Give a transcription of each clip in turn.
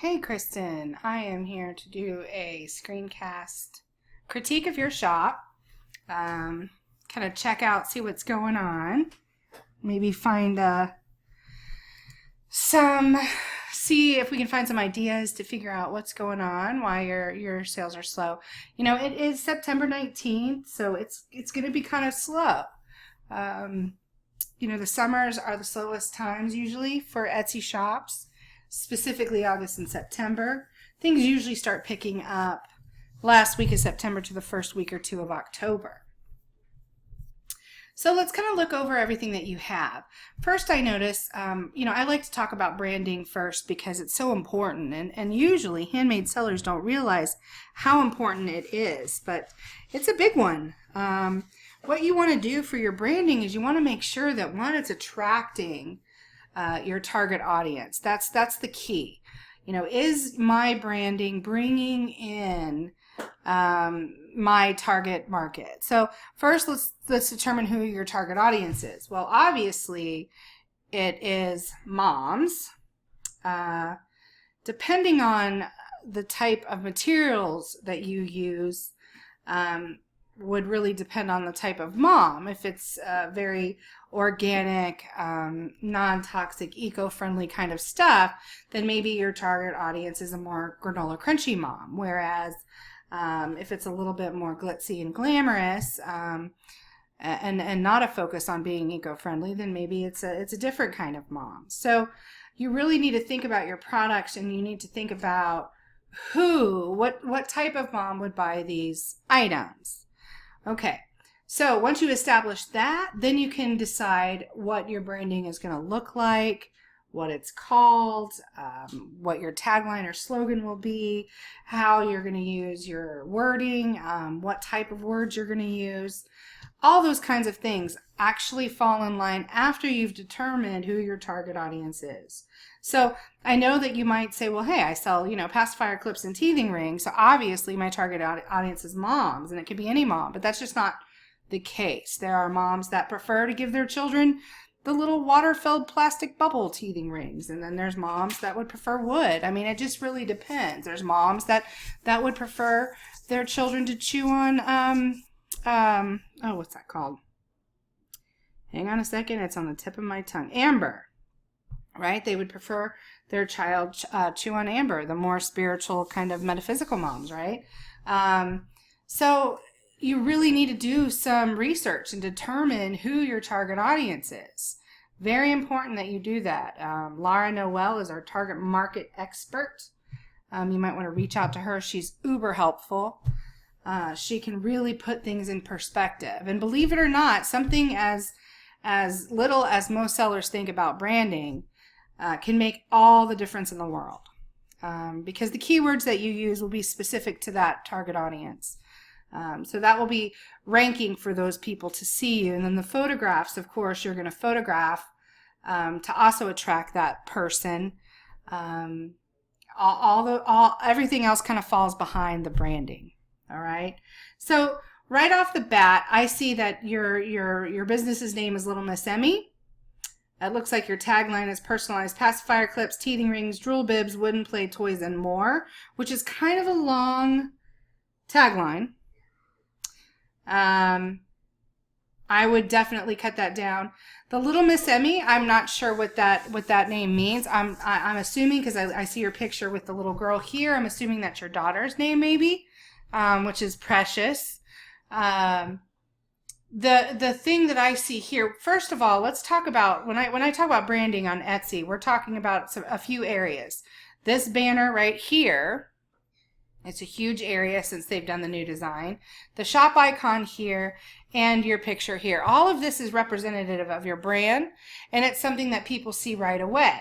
Hey Kristen, I am here to do a screencast critique of your shop. Kind of check out, see what's going on. Maybe find see if we can find some ideas to figure out what's going on, why your sales are slow. You know, it is September 19th, so it's going to be kind of slow. The summers are the slowest times usually for Etsy shops. Specifically August and September. Things usually start picking up last week of September to the first week or two of October. So let's kind of look over everything that you have. First, I notice, I like to talk about branding first because it's so important, and usually handmade sellers don't realize how important it is, but it's a big one. What you want to do for your branding is you want to make sure that, one, it's attracting your target audience. That's the key. Is my branding bringing in my target market? So first, let's determine who your target audience is. Well, obviously, it is moms. Depending on the type of materials that you use, would really depend on the type of mom. If it's very organic, non-toxic, eco-friendly kind of stuff, then maybe your target audience is a more granola crunchy mom. Whereas if it's a little bit more glitzy and glamorous and not a focus on being eco-friendly, then maybe it's a different kind of mom. So you really need to think about your products, and you need to think about what type of mom would buy these items. Okay, so once you establish that, then you can decide what your branding is going to look like, what it's called, what your tagline or slogan will be, how you're going to use your wording, what type of words you're going to use. All those kinds of things actually fall in line after you've determined who your target audience is. So I know that you might say, well, hey, I sell, pacifier clips and teething rings, so obviously my target audience is moms, and it could be any mom, but that's just not the case. There are moms that prefer to give their children the little water-filled plastic bubble teething rings, and then there's moms that would prefer wood. I mean, it just really depends. There's moms that would prefer their children to chew on, what's that called? Hang on a second, it's on the tip of my tongue. Amber. Right? They would prefer their child chew on amber, the more spiritual kind of metaphysical moms, right? So you really need to do some research and determine who your target audience is. Very important that you do that. Laura Noel is our target market expert. You might want to reach out to her. She's uber helpful. She can really put things in perspective. And believe it or not, something as little as most sellers think about branding can make all the difference in the world, because the keywords that you use will be specific to that target audience. So that will be ranking for those people to see you. And then the photographs, of course, you're going to photograph to also attract that person. Everything else kind of falls behind the branding. All right. So right off the bat, I see that your business's name is Little Miss Emmi. It looks like your tagline is personalized pacifier clips, teething rings, drool bibs, wooden play toys, and more, which is kind of a long tagline. I would definitely cut that down. The Little Miss Emmi, I'm not sure what that name means. I'm assuming, because I see your picture with the little girl here, I'm assuming that's your daughter's name maybe, which is precious. The thing that I see here, first of all, let's talk about, when I talk about branding on Etsy, we're talking about a few areas. This banner right here, it's a huge area since they've done the new design. The shop icon here and your picture here. All of this is representative of your brand, and it's something that people see right away.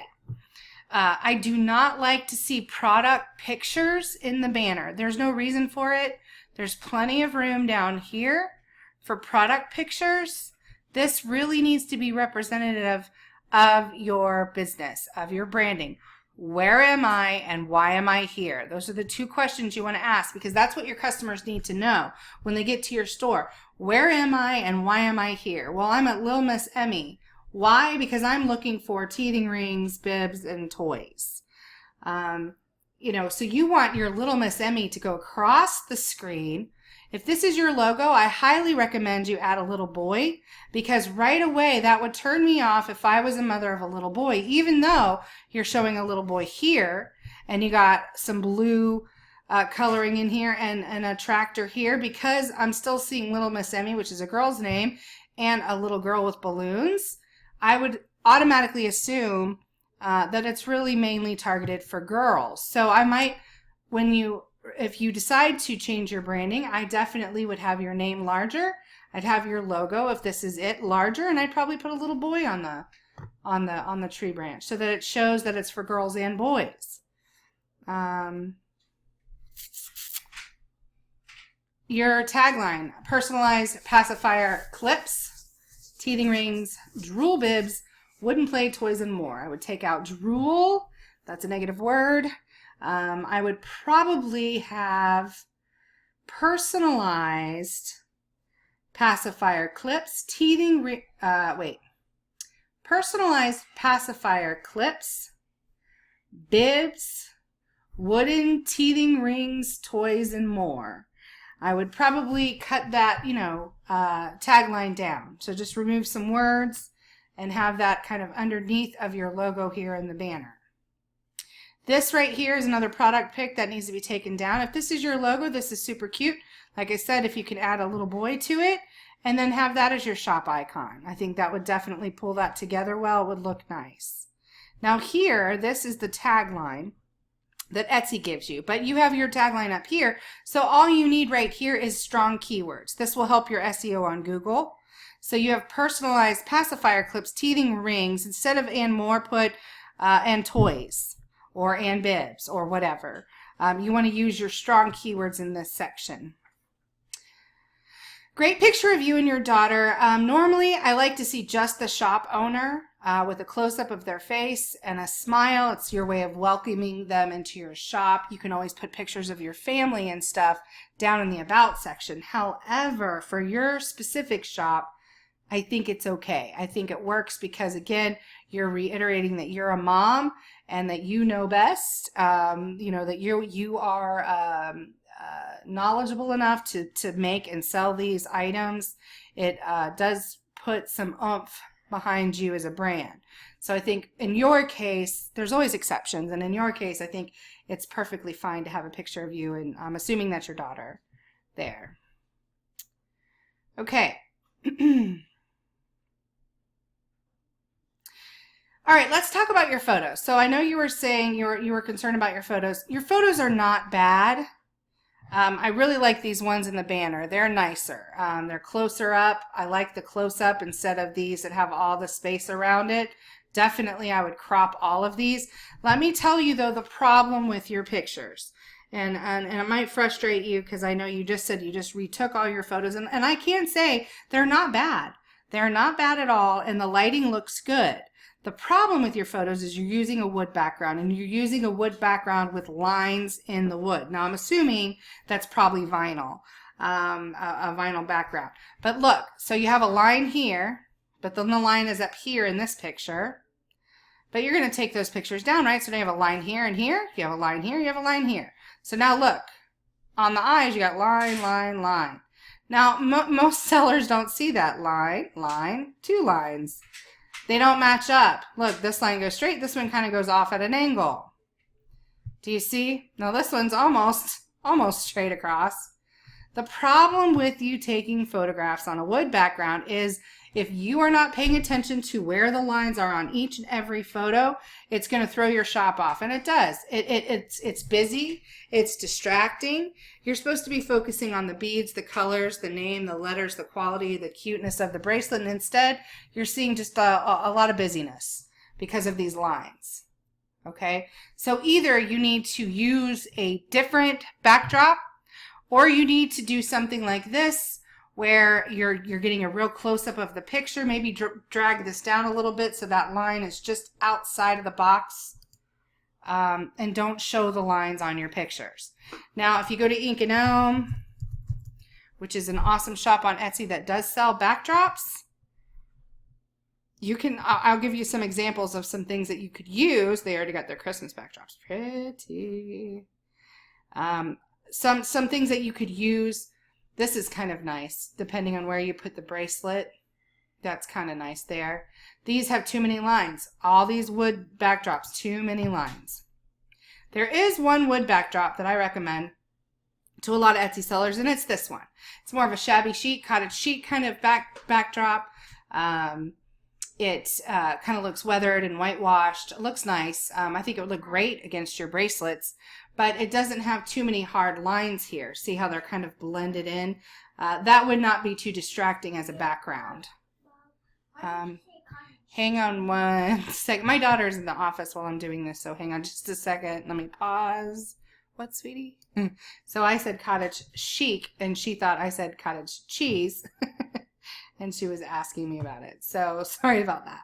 I do not like to see product pictures in the banner. There's no reason for it. There's plenty of room down here for product pictures. This really needs to be representative of your business, of your branding. Where am I and why am I here? Those are the two questions you want to ask, because that's what your customers need to know when they get to your store. Where am I and why am I here? Well, I'm at Little Miss Emmi. Why? Because I'm looking for teething rings, bibs, and toys. so you want your Little Miss Emmi to go across the screen. If this is your logo, I highly recommend you add a little boy, because right away that would turn me off if I was a mother of a little boy, even though you're showing a little boy here and you got some blue coloring in here and a tractor here, because I'm still seeing Little Miss Emmi, which is a girl's name, and a little girl with balloons. I would automatically assume that it's really mainly targeted for girls. So I might, if you decide to change your branding, I definitely would have your name larger. I'd have your logo, if this is it, larger, and I'd probably put a little boy on the tree branch so that it shows that it's for girls and boys. Your tagline: personalized pacifier clips, teething rings, drool bibs, wooden play toys, and more. I would take out drool. That's a negative word. I would probably have personalized pacifier clips, personalized pacifier clips, bibs, wooden teething rings, toys, and more. I would probably cut that, tagline down. So just remove some words and have that kind of underneath of your logo here in the banner. This right here is another product pick that needs to be taken down. If this is your logo, this is super cute. Like I said, if you can add a little boy to it and then have that as your shop icon, I think that would definitely pull that together well. It would look nice. Now here, this is the tagline that Etsy gives you, but you have your tagline up here. So all you need right here is strong keywords. This will help your SEO on Google. So you have personalized pacifier clips, teething rings. Instead of and more, put and toys or and bibs or whatever. You want to use your strong keywords in this section. Great picture of you and your daughter. Normally, I like to see just the shop owner with a close-up of their face and a smile. It's your way of welcoming them into your shop. You can always put pictures of your family and stuff down in the About section. However, for your specific shop, I think it's okay. I think it works because, again, you're reiterating that you're a mom and that you know best, that you are knowledgeable enough to make and sell these items. It does put some oomph behind you as a brand. So I think in your case, there's always exceptions, and in your case, I think it's perfectly fine to have a picture of you, and I'm assuming that's your daughter there. Okay. All right, let's talk about your photos. So I know you were saying you were concerned about your photos. Your photos are not bad. I really like these ones in the banner. They're nicer. They're closer up. I like the close-up instead of these that have all the space around it. Definitely, I would crop all of these. Let me tell you, though, the problem with your pictures. And it might frustrate you because I know you just said you just retook all your photos. And I can say they're not bad. They're not bad at all, and the lighting looks good. The problem with your photos is you're using a wood background, and you're using a wood background with lines in the wood. Now, I'm assuming that's probably vinyl, a vinyl background. But look, so you have a line here, but then the line is up here in this picture. But you're going to take those pictures down, right? So now you have a line here and here. You have a line here. You have a line here. So now look, on the eyes, you got line, line, line. Now, most sellers don't see that line, line, two lines. They don't match up. Look, this line goes straight. This one kind of goes off at an angle. Do you see? Now this one's almost straight across. The problem with you taking photographs on a wood background is if you are not paying attention to where the lines are on each and every photo, it's going to throw your shop off. And it does. It's busy. It's distracting. You're supposed to be focusing on the beads, the colors, the name, the letters, the quality, the cuteness of the bracelet. And instead, you're seeing just a lot of busyness because of these lines. Okay? So either you need to use a different backdrop, or you need to do something like this where you're getting a real close-up of the picture. Maybe drag this down a little bit so that line is just outside of the box, and don't show the lines on your pictures. Now, if you go to Ink and Elm, which is an awesome shop on Etsy that does sell backdrops, you can, I'll give you some examples of some things that you could use. They already got their Christmas backdrops. Pretty. Some things that you could use. This is kind of nice, depending on where you put the bracelet. That's kind of nice there. These have too many lines. All these wood backdrops, too many lines. There is one wood backdrop that I recommend to a lot of Etsy sellers, and it's this one. It's more of a shabby chic, cottage chic kind of backdrop. It kind of looks weathered and whitewashed. It looks nice. I think it would look great against your bracelets, but it doesn't have too many hard lines here. See how they're kind of blended in? That would not be too distracting as a background. Hang on one sec. My daughter's in the office while I'm doing this, so hang on just a second. Let me pause. What, sweetie? So I said cottage chic, and she thought I said cottage cheese, and she was asking me about it. So sorry about that.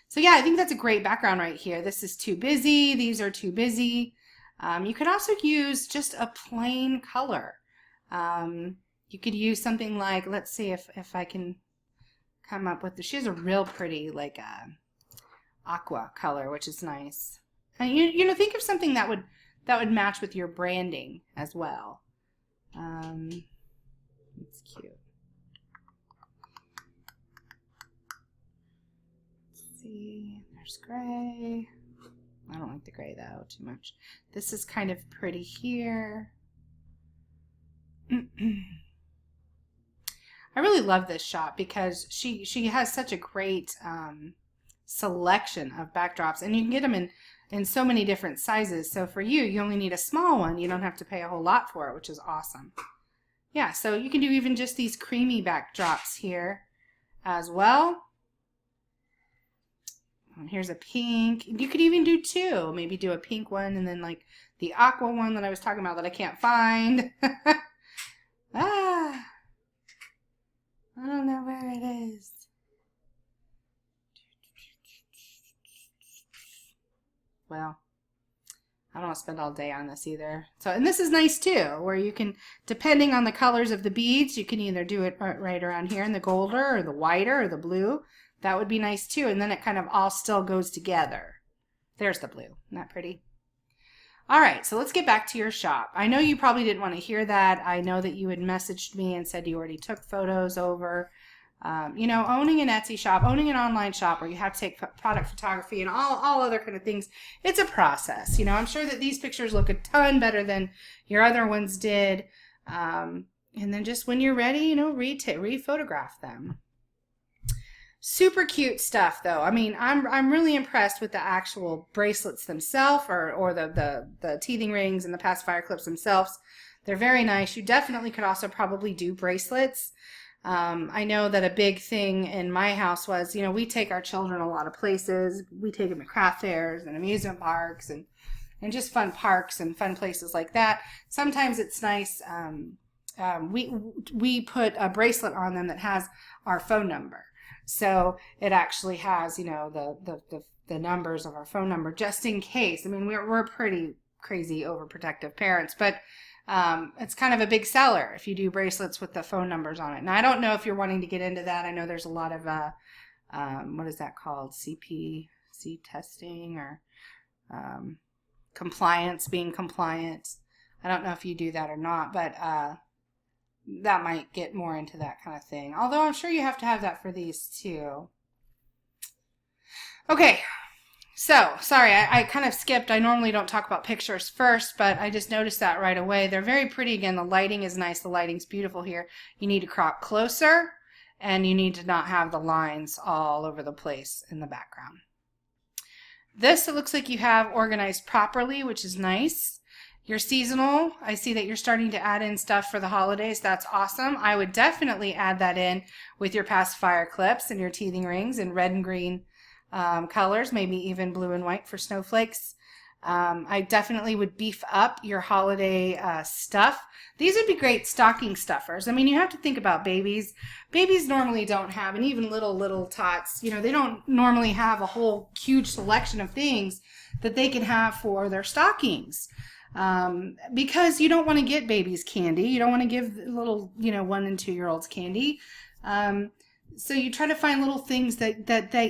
So yeah, I think that's a great background right here. This is too busy. These are too busy. You could also use just a plain color. You could use something like, let's see if I can come up with she has a real pretty like aqua color, which is nice. And you know, think of something that would match with your branding as well. It's cute. Let's see, there's gray. I don't like the gray though too much. This is kind of pretty here. I really love this shop because she has such a great selection of backdrops, and you can get them in so many different sizes. So for you only need a small one. You don't have to pay a whole lot for it, which is awesome. Yeah, so you can do even just these creamy backdrops here as well. And here's a pink. You could even do two. Maybe do a pink one and then like the aqua one that I was talking about that I can't find. I don't know where it is. Well, I don't want to spend all day on this either. So, and this is nice too, where you can, depending on the colors of the beads, you can either do it right around here in the golder or the whiter or the blue. That would be nice too. And then it kind of all still goes together. There's the blue. Isn't that pretty? All right, so let's get back to your shop. I know you probably didn't want to hear that. I know that you had messaged me and said you already took photos over. You know, owning an Etsy shop, owning an online shop where you have to take product photography and all other kind of things, it's a process. You know, I'm sure that these pictures look a ton better than your other ones did. And then just when you're ready, you know, re-photograph them. Super cute stuff though. I mean, I'm really impressed with the actual bracelets themselves or the teething rings and the pacifier clips themselves. They're very nice. You definitely could also probably do bracelets. I know that a big thing in my house was, you know, we take our children a lot of places. We take them to craft fairs and amusement parks and just fun parks and fun places like that. Sometimes it's nice. We put a bracelet on them that has our phone number. So it actually has, you know, the numbers of our phone number just in case. I mean, we're pretty crazy overprotective parents, but it's kind of a big seller if you do bracelets with the phone numbers on it. Now, I don't know if you're wanting to get into that. I know there's a lot of, what is that called? CPC testing or compliance, being compliant. I don't know if you do that or not, but that might get more into that kind of thing. Although I'm sure you have to have that for these too. Okay. So, sorry, I kind of skipped. I normally don't talk about pictures first, but I just noticed that right away. They're very pretty. Again, the lighting is nice. The lighting's beautiful here. You need to crop closer, and you need to not have the lines all over the place in the background. This, it looks like you have organized properly, which is nice. Your seasonal, I see that you're starting to add in stuff for the holidays. That's awesome. I would definitely add that in with your pacifier clips and your teething rings in red and green colors, maybe even blue and white for snowflakes. I definitely would beef up your holiday stuff. These would be great stocking stuffers. I mean, you have to think about babies. Babies normally don't have, and even little tots, you know, they don't normally have a whole huge selection of things that they can have for their stockings. Because you don't want to get babies candy. You don't want to give little, you know, 1 and 2 year olds candy. So you try to find little things that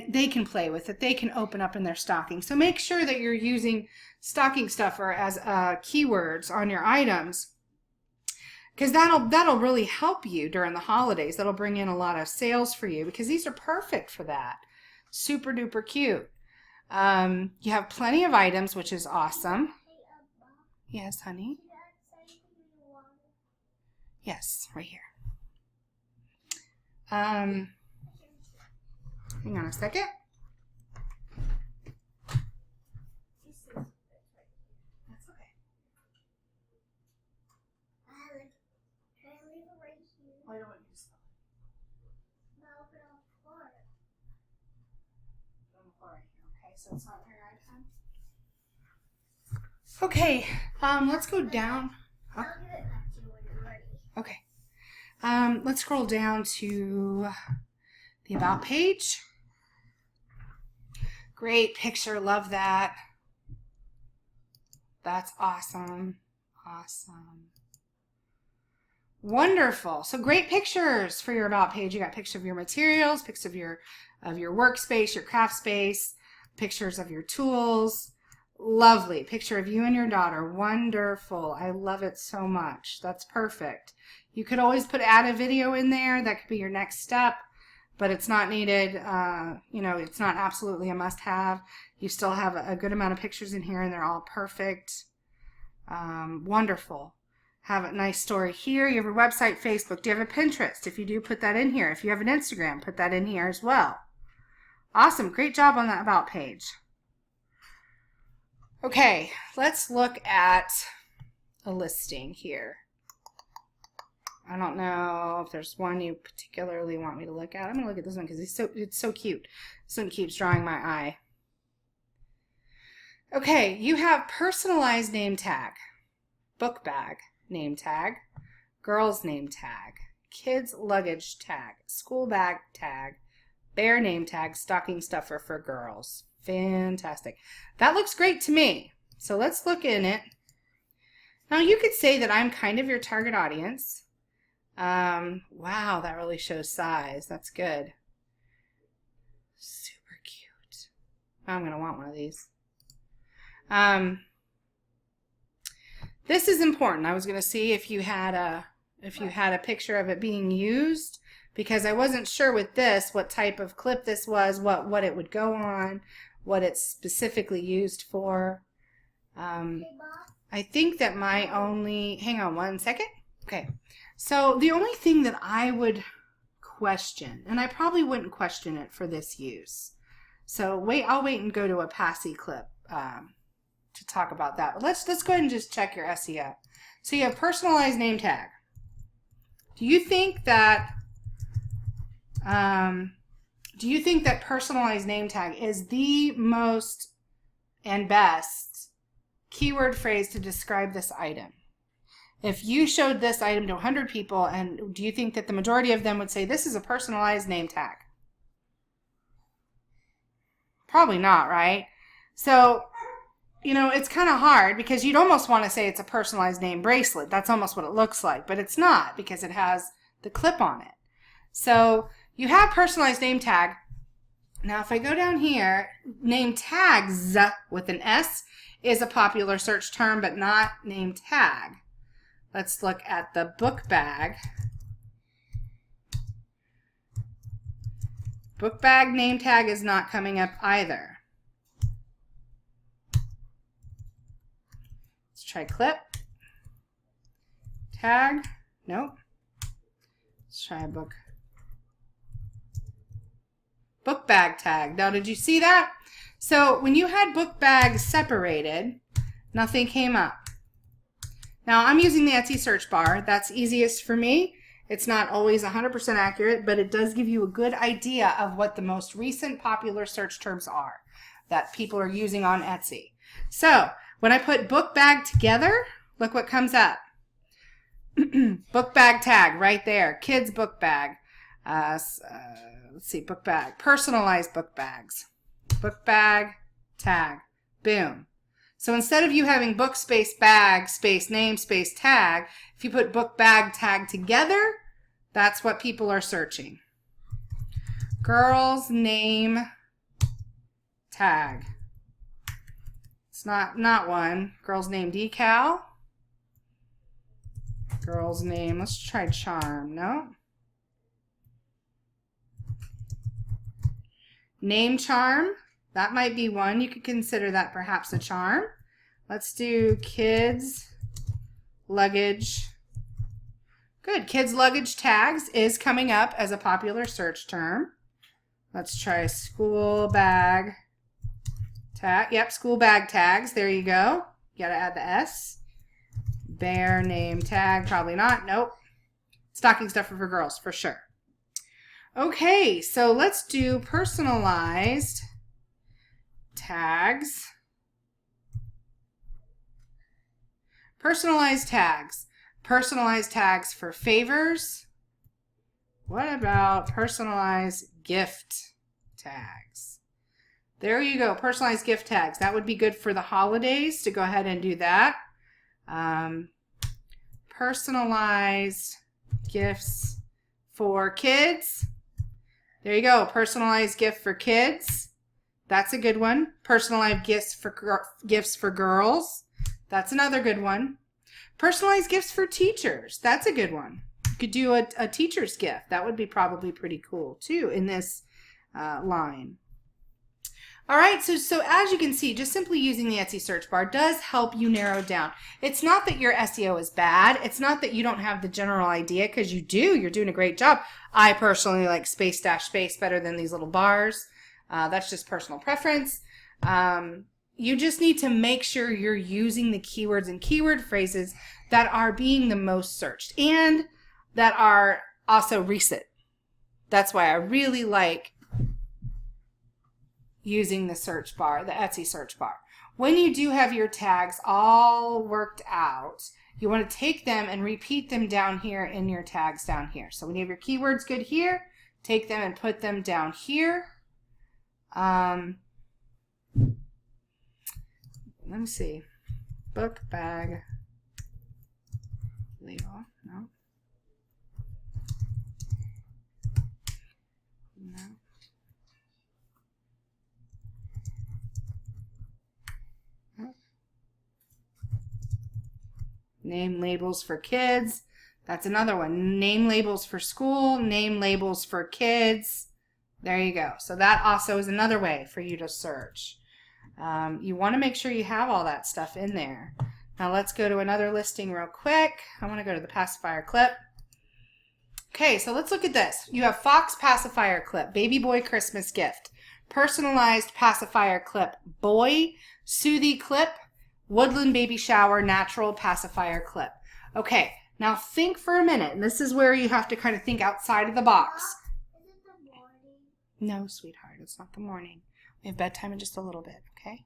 they can play with, that they can open up in their stocking. So make sure that you're using stocking stuffer as keywords on your items, because that'll really help you during the holidays. That'll bring in a lot of sales for you, because these are perfect for that. Super duper cute. You have plenty of items, which is awesome. Yes, honey. Yes, right here. Hang on a second. That's okay. I don't want you to spell it. No, but on the floor. On the floor right here, okay? So it's not your iPad. Okay, let's go down. Oh. I'll give it back to you when you're ready. Okay. Let's scroll down to the About page. Great picture, love that. That's awesome. Awesome. Wonderful. So great pictures for your About page. You got pictures of your materials, pictures of your workspace, your craft space, pictures of your tools. Lovely. Picture of you and your daughter. Wonderful. I love it so much. That's perfect. You could always add a video in there. That could be your next step, but it's not needed. You know, it's not absolutely a must-have. You still have a good amount of pictures in here, and they're all perfect. Wonderful. Have a nice story here. You have a website, Facebook. Do you have a Pinterest? If you do, put that in here. If you have an Instagram, put that in here as well. Awesome. Great job on that About page. Okay, let's look at a listing here. I don't know if there's one you particularly want me to look at. I'm going to look at this one because it's so cute. This one keeps drawing my eye. Okay, you have personalized name tag, book bag name tag, girls name tag, kids luggage tag, school bag tag, bear name tag, stocking stuffer for girls. Fantastic. That looks great to me. So let's look in it. Now you could say that I'm kind of your target audience. Wow, that really shows size. That's good. Super cute. I'm going to want one of these. This is important. I was going to see if you had a picture of it being used, because I wasn't sure with this what type of clip this was, what it would go on, what it's specifically used for. I think that my only, hang on one second. Okay. So the only thing that I would question, and I probably wouldn't question it for this use. So I'll wait and go to a Passy clip to talk about that. But let's go ahead and just check your SEO. So you have personalized name tag. Do you think that personalized name tag is the most and best keyword phrase to describe this item? If you showed this item to 100 people, and do you think that the majority of them would say this is a personalized name tag? Probably not, right? So, you know, it's kind of hard, because you'd almost want to say it's a personalized name bracelet. That's almost what it looks like, but it's not, because it has the clip on it. So you have personalized name tag. Now if I go down here, name tags with an S is a popular search term, but not name tag. Let's look at the book bag. Book bag name tag is not coming up either. Let's try clip. Tag. Nope. Let's try book bag tag. Now, did you see that? So when you had book bags separated, nothing came up. Now I'm using the Etsy search bar. That's easiest for me. It's not always 100% accurate, but it does give you a good idea of what the most recent popular search terms are that people are using on Etsy. So when I put book bag together, look what comes up. Book bag tag right there. Kids book bag. Let's see, book bag. Personalized book bags. Book bag tag. Boom. So instead of you having book space bag space name space tag, if you put book bag tag together, that's what people are searching. Girl's name tag. It's not one. Girl's name decal. Girl's name, let's try charm. No. Name charm. That might be one. You could consider that perhaps a charm. Let's do kids luggage. Good. Kids luggage tags is coming up as a popular search term. Let's try school bag tag. Yep, school bag tags. There you go. You gotta add the S. Bear name tag. Probably not. Nope. Stocking stuffer for girls for sure. Okay, so let's do personalized tags. Personalized tags. Personalized tags for favors. What about personalized gift tags? There you go, personalized gift tags. That would be good for the holidays to go ahead and do that. Personalized gifts for kids. There you go, personalized gift for kids. That's a good one. Personalized gifts for girls. That's another good one. Personalized gifts for teachers. That's a good one. You could do a teacher's gift. That would be probably pretty cool too in this line. All right, so as you can see, just simply using the Etsy search bar does help you narrow down. It's not that your SEO is bad. It's not that you don't have the general idea, because you do. You're doing a great job. I personally like space dash space better than these little bars. That's just personal preference. You just need to make sure you're using the keywords and keyword phrases that are being the most searched and that are also recent. That's why I really like using the search bar, the Etsy search bar. When you do have your tags all worked out, you want to take them and repeat them down here in your tags down here. So when you have your keywords good here, take them and put them down here. Let me see. Book, bag, label. No. No. Name labels for kids. That's another one. Name labels for school. Name labels for kids. There you go. So that also is another way for you to search. You want to make sure you have all that stuff in there. Now let's go to another listing real quick. I want to go to the pacifier clip. Okay, so let's look at this. You have Fox pacifier clip, baby boy Christmas gift, personalized pacifier clip, boy, Soothy clip, woodland baby shower, natural pacifier clip. Okay, now think for a minute, and this is where you have to kind of think outside of the box. Is it the morning? No, sweetheart, it's not the morning. We have bedtime in just a little bit, okay?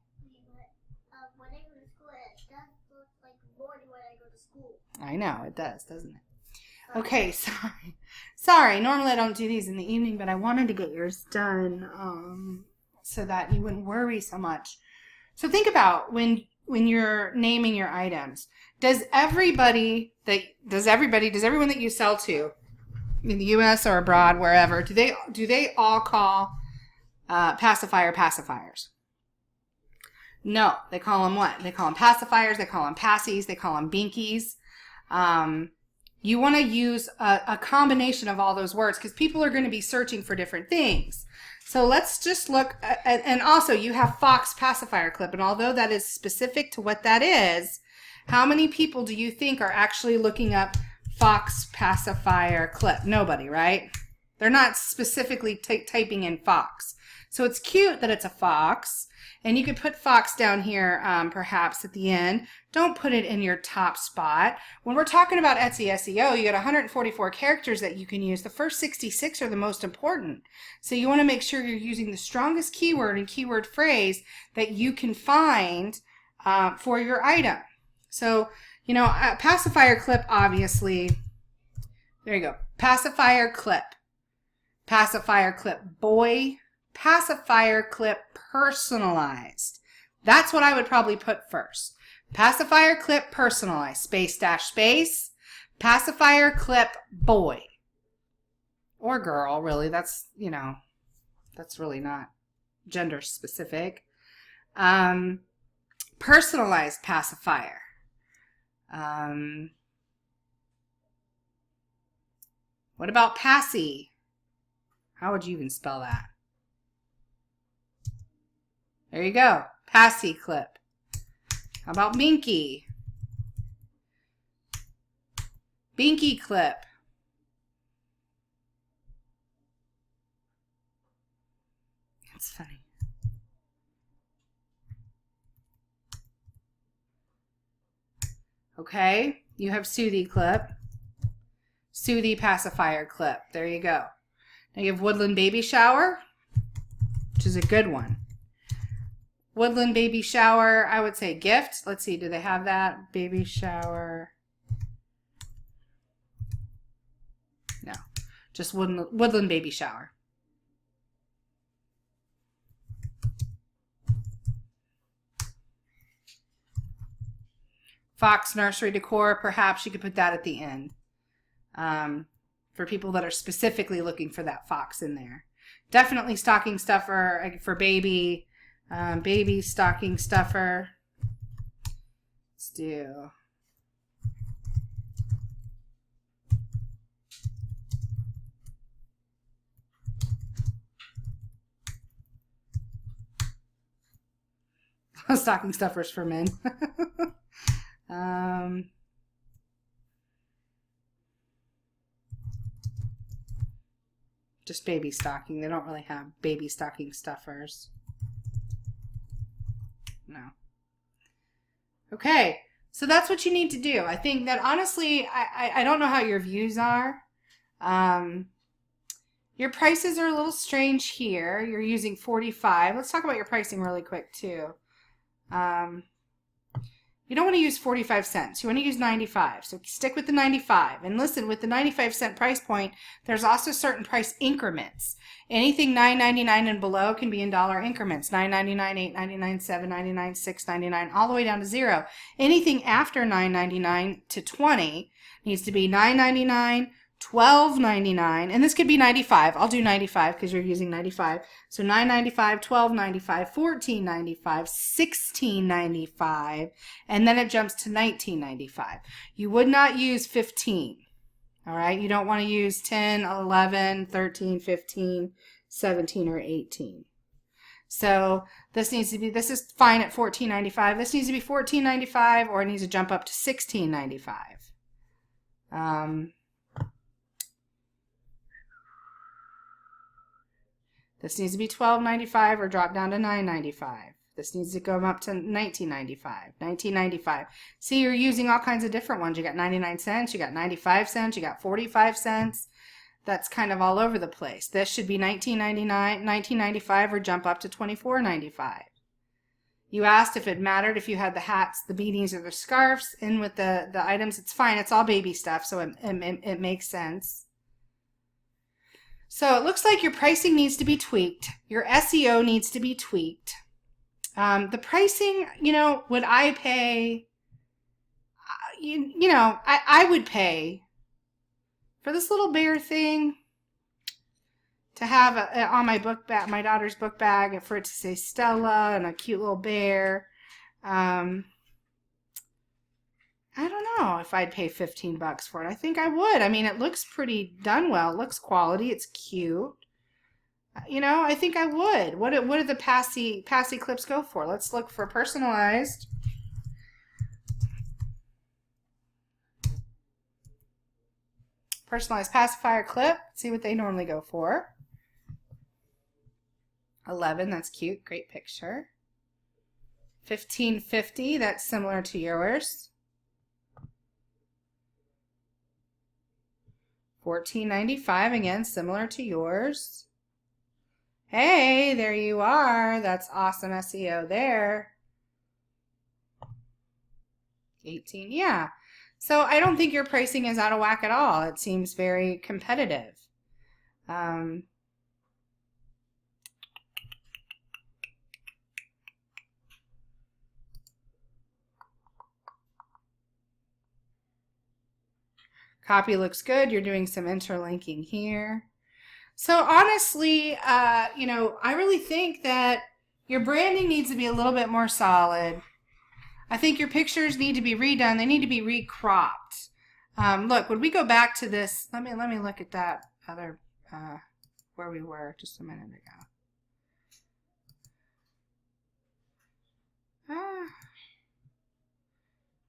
When I go to school, it does look like morning when I go to school. I know, it does, doesn't it? Okay, sorry. Sorry, normally I don't do these in the evening, but I wanted to get yours done so that you wouldn't worry so much. So think about when you're naming your items. Does everyone that you sell to in the US or abroad, wherever, do they all call pacifier pacifiers? No, they call them what? They call them pacifiers, they call them passies, they call them binkies. You want to use a combination of all those words because people are going to be searching for different things. So let's just look at, and also you have Fox pacifier clip, and although that is specific to what that is, how many people do you think are actually looking up Fox pacifier clip? Nobody, right? They're not specifically typing in Fox. So it's cute that it's a fox, and you could put Fox down here perhaps at the end. Don't put it in your top spot. When we're talking about Etsy SEO, you got 144 characters that you can use. The first 66 are the most important. So you want to make sure you're using the strongest keyword and keyword phrase that you can find for your item. So, you know, pacifier clip, obviously, there you go. Pacifier clip boy, pacifier clip personalized. That's what I would probably put first. Pacifier clip personalized, space dash space, pacifier clip boy. Or girl, really, that's, you know, That's really not gender specific. Personalized pacifier. What about passy? How would you even spell that? There you go. Passy clip. How about binky? Binky clip. That's funny. Okay, you have Soothie clip. Soothie pacifier clip. There you go. Now you have Woodland baby shower, which is a good one. Woodland baby shower, I would say gift. Let's see, do they have that? Baby shower. No, just Woodland baby shower. Fox nursery decor, perhaps you could put that at the end. For people that are specifically looking for that fox in there. Definitely stocking stuffer for baby. Baby stocking stuffer. Let's do. Stocking stuffers for men. Just baby stocking. They don't really have baby stocking stuffers. No. Okay, so that's what you need to do. I think that honestly, I don't know how your views are. Your prices are a little strange here. You're using 45. Let's talk about your pricing really quick too. You don't want to use 45 cents. You want to use 95. So stick with the 95. And listen, with the 95-cent price point, there's also certain price increments. Anything $9.99 and below can be in dollar increments. $9.99, $8.99, $7.99, $6.99, all the way down to 0. Anything after $9.99 to 20 needs to be $9.99, $12.99, and this could be 95. I'll do 95 because you're using 95. So $9.95, $12.95, $14.95, $16.95, and then it jumps to $19.95. You would not use 15. All right, you don't want to use 10, 11, 13, 15, 17, or 18. So this needs to be, this is fine at $14.95. This needs to be $14.95, or it needs to jump up to $16.95. This needs to be $12.95 or drop down to $9.95. This needs to go up to $19.95, $19.95. See, you're using all kinds of different ones. You got 99 cents, you got 95 cents, you got 45 cents. That's kind of all over the place. This should be $19.99, $19.95 or jump up to $24.95. You asked if it mattered if you had the hats, the beanies, or the scarves in with the items. It's fine. It's all baby stuff, so it makes sense. So it looks like your pricing needs to be tweaked. Your SEO needs to be tweaked. The pricing, you know, would I pay, I would pay for this little bear thing to have on my book bag, my daughter's book bag, and for it to say Stella and a cute little bear. I don't know if I'd pay $15 for it. I think I would. I mean, it looks pretty done well. It looks quality. It's cute. You know, I think I would. What do the passy clips go for? Let's look for personalized. Personalized pacifier clip. See what they normally go for. 11, that's cute. Great picture. $15.50, that's similar to yours. $14.95, again, similar to yours. Hey, there you are. That's awesome SEO there. 18, yeah. So I don't think your pricing is out of whack at all. It seems very competitive. Copy looks good. You're doing some interlinking here. So honestly, I really think that your branding needs to be a little bit more solid. I think your pictures need to be redone. They need to be recropped. Look, when we go back to this, let me look at that other where we were just a minute ago.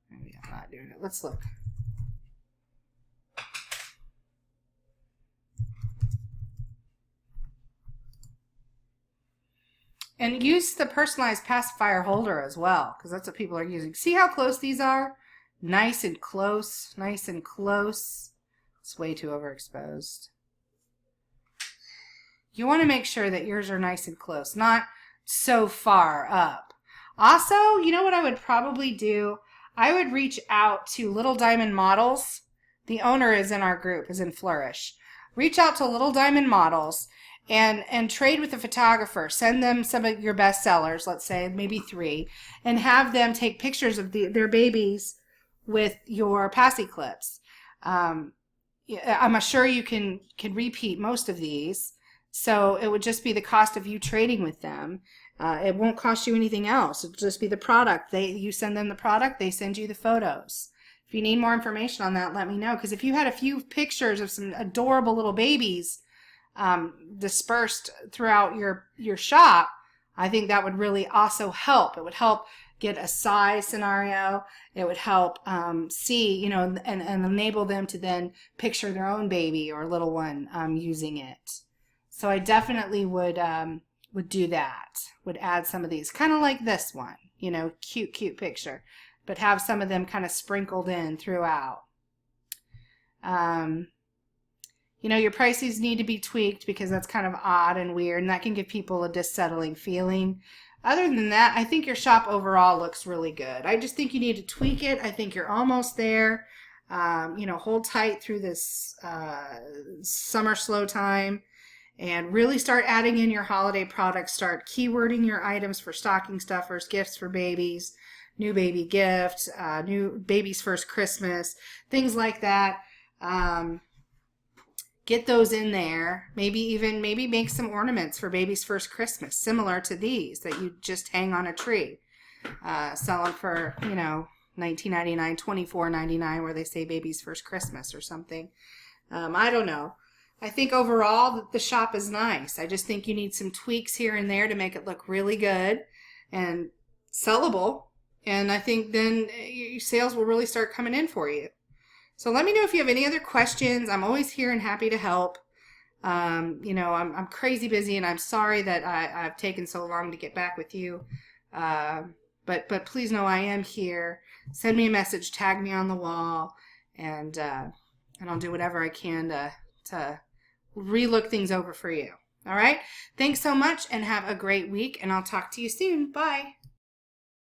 Maybe I'm not doing it. Let's look. And use the personalized pacifier holder as well, because that's what people are using. See how close these are? Nice and close, nice and close. It's way too overexposed. You want to make sure that yours are nice and close, not so far up. Also, you know what I would probably do? I would reach out to Little Diamond Models. The owner is in our group, is in Flourish. Reach out to Little Diamond Models and trade with the photographer. Send them some of your best sellers, let's say maybe 3, and have them take pictures of their babies with your passy clips. I'm sure you can repeat most of these, so it would just be the cost of you trading with them. It won't cost you anything else. It'll just be the product. You send them the product, they send you the photos. If you need more information on that, let me know, because if you had a few pictures of some adorable little babies dispersed throughout your shop, I think that would really also help. It would help get a size scenario. It would help see, and enable them to then picture their own baby or little one using it. So I definitely would do that. Would add some of these, kind of like this one, cute picture, but have some of them kind of sprinkled in throughout. Your prices need to be tweaked because that's kind of odd and weird, and that can give people a dissettling feeling. Other than that, I think your shop overall looks really good. I just think you need to tweak it. I think you're almost there. Hold tight through this summer slow time and really start adding in your holiday products. Start keywording your items for stocking stuffers, gifts for babies, new baby gifts, new baby's first Christmas, things like that. Get those in there. Maybe make some ornaments for baby's first Christmas, similar to these that you just hang on a tree. Sell them for, $19.99, $24.99, where they say baby's first Christmas or something. I don't know. I think overall the shop is nice. I just think you need some tweaks here and there to make it look really good and sellable. And I think then your sales will really start coming in for you. So let me know if you have any other questions. I'm always here and happy to help. I'm crazy busy, and I'm sorry that I've taken so long to get back with you. But please know I am here. Send me a message, tag me on the wall, and I'll do whatever I can to relook things over for you. All right? Thanks so much, and have a great week, and I'll talk to you soon. Bye.